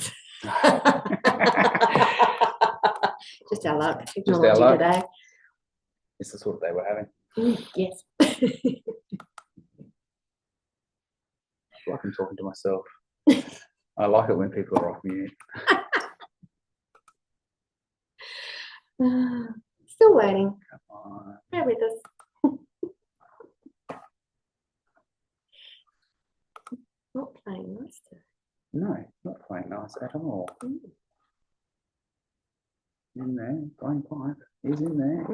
Just our luck. Technology luck. today. It's the sort of day we're having. Yes. Like I'm talking to myself. I like it when people are off mute. Still waiting. Come on. Bear with us. Not playing nice today. No, not playing nice at all. In there, playing pipe. He's in there.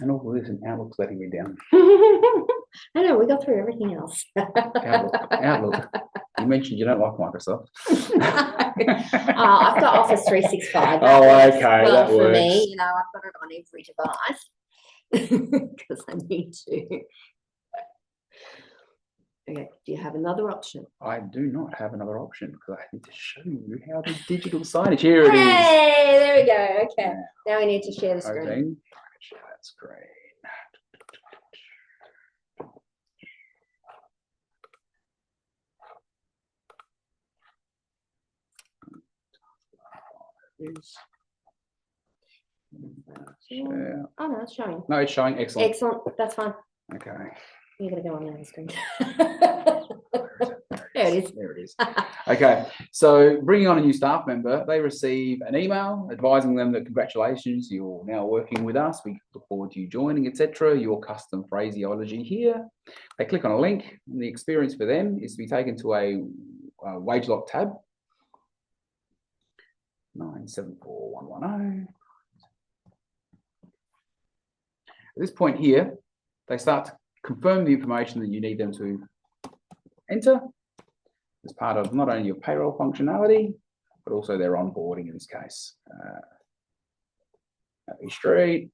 And all of this, and Outlook's letting me down. I know, we got through everything else. Outlook. You mentioned you don't like Microsoft. I've got Office 365. Oh, works okay, well that for works. me. You know, I've got it on every device because I need to. Okay, do you have another option? I do not have another option because I need to show you how the digital signage. Here it is. Hey, there we go. Okay, now we need to share the screen. Opening. Share that screen. Share. Oh no, it's showing. No, it's showing. Excellent. Excellent. That's fine. Okay. You're gonna go on the other screen. There it is. There it is. Okay, so bringing on a new staff member, they receive an email advising them that congratulations, you're now working with us. We look forward to you joining, etc. Your custom phraseology here. They click on a link, and the experience for them is to be taken to a Wageloch tab. 974110. At this point here, they start to confirm the information that you need them to enter as part of not only your payroll functionality, but also their onboarding in this case. Happy Street,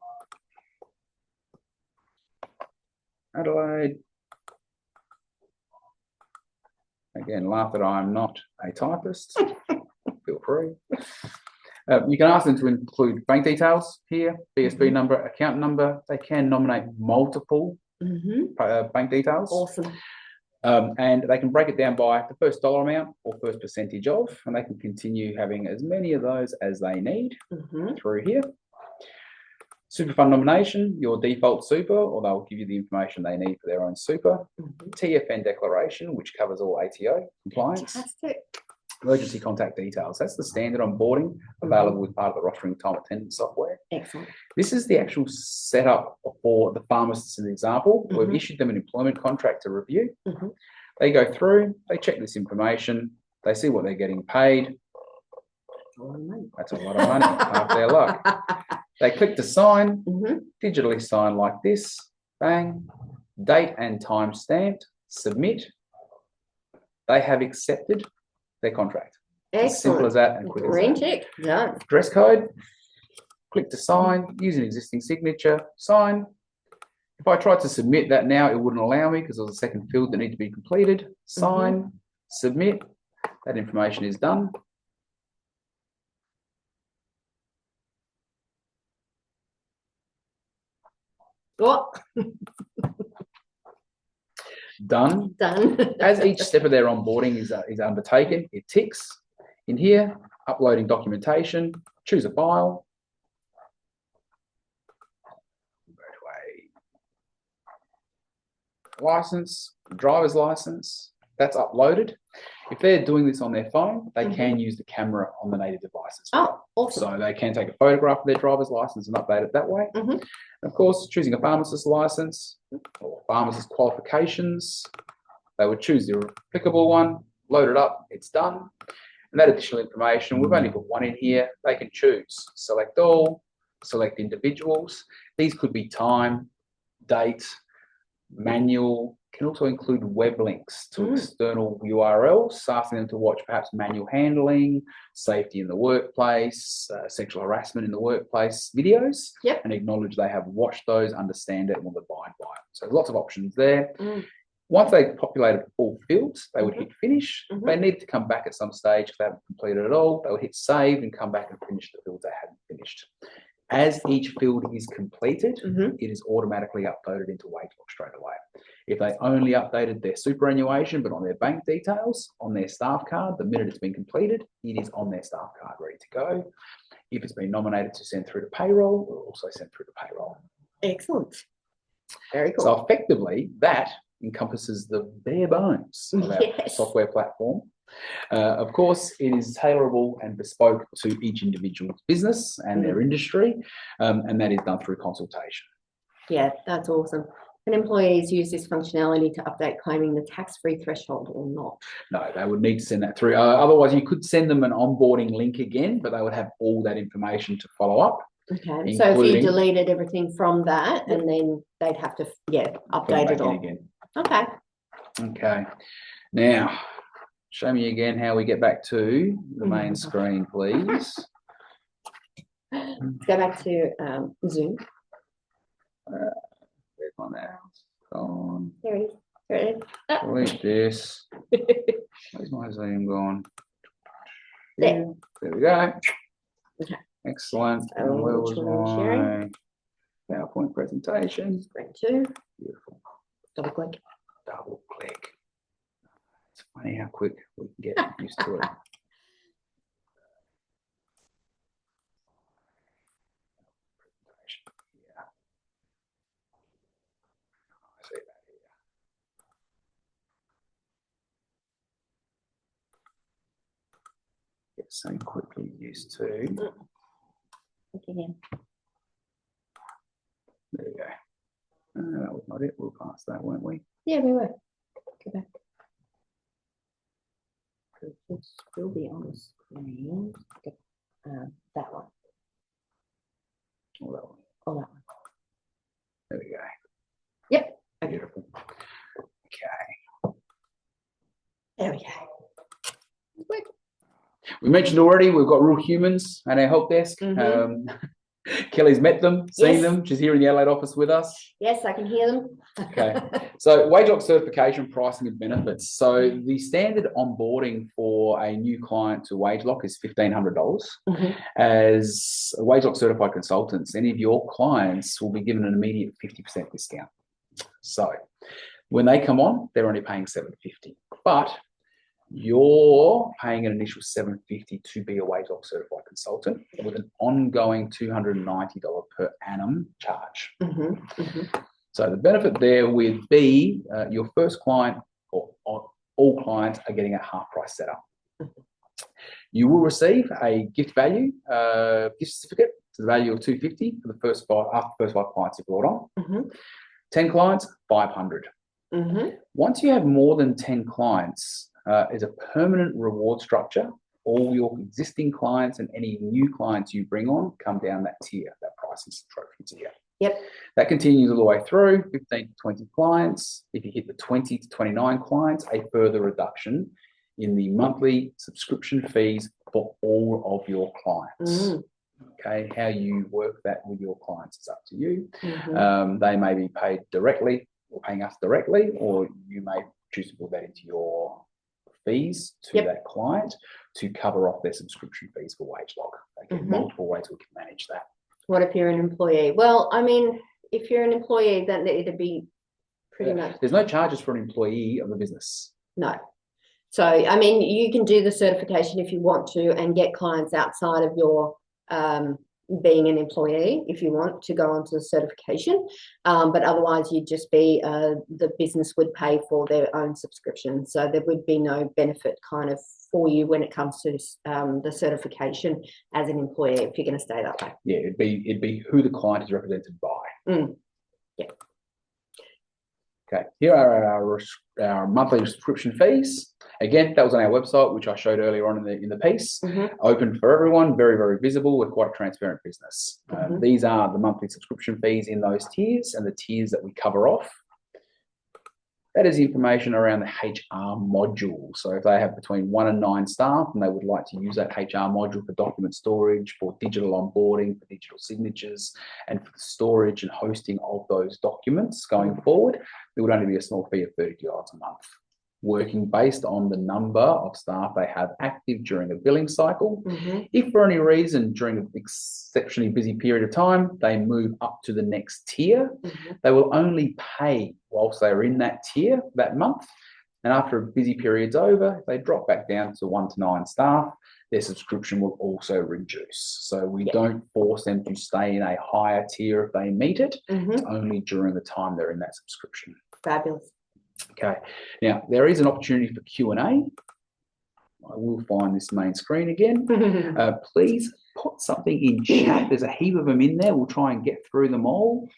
Adelaide. Again, laugh that I'm not a typist. Feel free. You can ask them to include bank details here, BSB number, account number. They can nominate multiple bank details. Awesome. And they can break it down by the first dollar amount or first percentage of, and they can continue having as many of those as they need through here. Super fund nomination, your default super, or they'll give you the information they need for their own super. TFN declaration, which covers all ATO compliance. Fantastic. Emergency contact details. That's the standard onboarding available with part of the rostering time attendance software. Excellent. This is the actual setup for the pharmacists, as an example. We've issued them an employment contract to review. They go through, they check this information, they see what they're getting paid. That's a lot of money, half their luck. They click to sign, digitally sign like this, bang, date and time stamped, submit. They have accepted their contract. Excellent. As simple as that and quick as Green that. tick, done. Dress code, click to sign, use an existing signature, sign. If I tried to submit that now, it wouldn't allow me because there's a second field that needs to be completed. Sign, submit, that information is done. What? Done. Done. As each step of their onboarding is undertaken, it ticks. In here, uploading documentation, choose a file. Go to a license, driver's license, that's uploaded. If they're doing this on their phone, they can use the camera on the native devices. Oh, awesome. So they can take a photograph of their driver's license and update it that way. And of course, choosing a pharmacist license or pharmacist qualifications, they would choose the applicable one, load it up, it's done. And that additional information, we've only put one in here, they can choose. Select all, select individuals. These could be time, date, manual, can also include web links to external URLs, asking them to watch perhaps manual handling, safety in the workplace, sexual harassment in the workplace videos, and acknowledge they have watched those, understand it, and will abide by it. So lots of options there. Once they populated all fields, they would hit finish. If they needed to come back at some stage, if they haven't completed it all, they would hit save and come back and finish the fields they hadn't finished. As each field is completed, it is automatically uploaded into Wageloch straight away. If they only updated their superannuation, but on their bank details, on their staff card, the minute it's been completed, it is on their staff card ready to go. If it's been nominated to send through to payroll, we'll also send through to payroll. Excellent. Very cool. So effectively, that encompasses the bare bones of our software platform. Of course, it is tailorable and bespoke to each individual's business and their industry, and that is done through consultation. Yeah, that's awesome. Can employees use this functionality to update claiming the tax-free threshold or not? No, they would need to send that through. Otherwise, you could send them an onboarding link again, but they would have all that information to follow up. Okay. So if you deleted everything from that, and then they'd have to, update it all again. Okay. Okay. Now, show me again how we get back to the main screen, please. Let's go back to Zoom. Where's my mouse? Gone. There it is. There it is. Delete this. Where's my Zoom gone? There. There we go. Okay. Excellent. So And where was which one are we my sharing? PowerPoint presentation? Screen 2. Beautiful. Double click. Double click. It's funny how quick we can get used to it. Yeah. I see that here. Get so quickly used to. Again. There we go. That was not it. We'll pass that, weren't we? Yeah, we were. Go back. It will be on the screen. That one. Or that one. Oh, that one. There we go. Yep. Beautiful. Okay. There we go. We mentioned already we've got real humans at our help desk. Kelly's met them, seen them. She's here in the Adelaide office with us. Yes, I can hear them. Okay. So Wageloch certification, pricing and benefits. So the standard onboarding for a new client to Wageloch is $1,500. As Wageloch certified consultants, any of your clients will be given an immediate 50% discount. So when they come on, they're only paying $750, but you're paying an initial $750 to be a Wageloch certified consultant with an ongoing $290 per annum charge. So the benefit there would be your first client or all clients are getting a half price setup. You will receive a gift value, gift certificate to the value of $250 for the first 5 after the first 5 clients you brought on. 10 clients, $500. Once you have more than 10 clients, is a permanent reward structure. All your existing clients and any new clients you bring on come down that tier, that pricing trophy tier. Yep. That continues all the way through 15 to 20 clients. If you hit the 20 to 29 clients, a further reduction in the monthly subscription fees for all of your clients. Okay, how you work that with your clients is up to you. They may be paid directly or paying us directly, or you may choose to put that into your fees to that client to cover off their subscription fees for Wageloch. Again, multiple ways we can manage that. What if you're an employee? Well, I mean, if you're an employee, then it'd be pretty much. There's no charges for an employee of the business. No. So, I mean, you can do the certification if you want to and get clients outside of your being an employee if you want to go onto the certification. But otherwise, you'd just be the business would pay for their own subscription. So there would be no benefit kind of for you when it comes to the certification as an employee if you're going to stay that way. Yeah, it'd be who the client is represented by. Yeah. Okay, here are our monthly subscription fees. Again, that was on our website, which I showed earlier on in the piece. Open for everyone, very, very visible. We're quite a transparent business. These are the monthly subscription fees in those tiers and the tiers that we cover off. That is information around the HR module. So if they have between 1 and 9 staff and they would like to use that HR module for document storage, for digital onboarding, for digital signatures, and for the storage and hosting of those documents going forward, there would only be a small fee of $30 a month. Working based on the number of staff they have active during a billing cycle. If for any reason during an exceptionally busy period of time, they move up to the next tier, they will only pay whilst they're in that tier that month. And after a busy period's over, if they drop back down to 1 to 9 staff, their subscription will also reduce. So we don't force them to stay in a higher tier if they meet it. It's only during the time they're in that subscription. Fabulous. Okay, now there is an opportunity for Q&A. I will find this main screen again. Please put something in chat. There's a heap of them in there. We'll try and get through them all.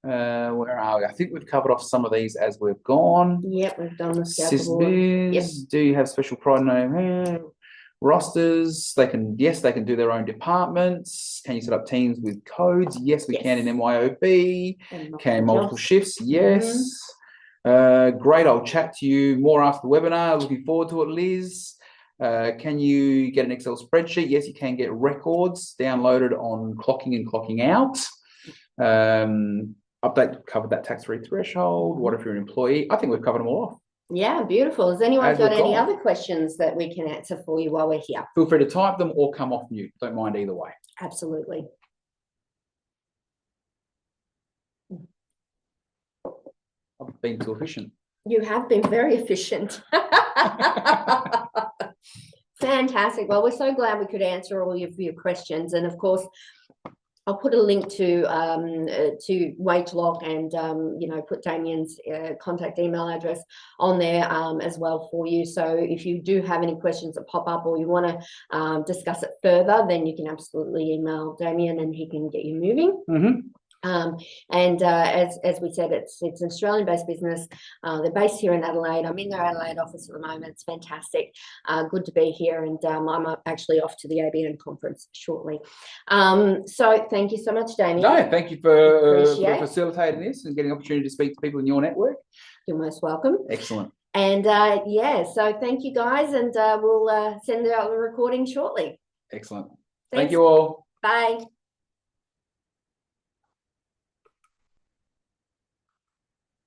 Where are we? I think we've covered off some of these as we've gone. Yep, we've done the scalpel. Do you have special pride? No. Rosters, they can do their own departments. Can you set up teams with codes? Yes, we can in MYOB. Can multiple shifts? Yes. Great, I'll chat to you more after the webinar. Looking forward to it, Liz. Can you get an Excel spreadsheet? Yes, you can get records downloaded on clocking and clocking out. Covered that tax-free threshold. What if you're an employee? I think we've covered them all off. Yeah, beautiful. Has anyone got any other questions that we can answer for you while we're here? Feel free to type them or come off mute. Don't mind either way. Absolutely. I've been too efficient. You have been very efficient. Fantastic. Well, we're so glad we could answer all of your questions. And of course, I'll put a link to Wageloch and, you know, put Damien's contact email address on there as well for you. So if you do have any questions that pop up or you want to discuss it further, then you can absolutely email Damien and he can get you moving. Mm-hmm. As we said, it's an Australian-based business. They're based here in Adelaide. I'm in their Adelaide office at the moment. It's fantastic. Good to be here, and I'm actually off to the ABN conference shortly. So thank you so much, Damien. No, thank you for facilitating this and getting an opportunity to speak to people in your network. You're most welcome. Excellent. And yeah, so thank you guys, and we'll send out the recording shortly. Excellent. Thanks. Thank you all. Bye.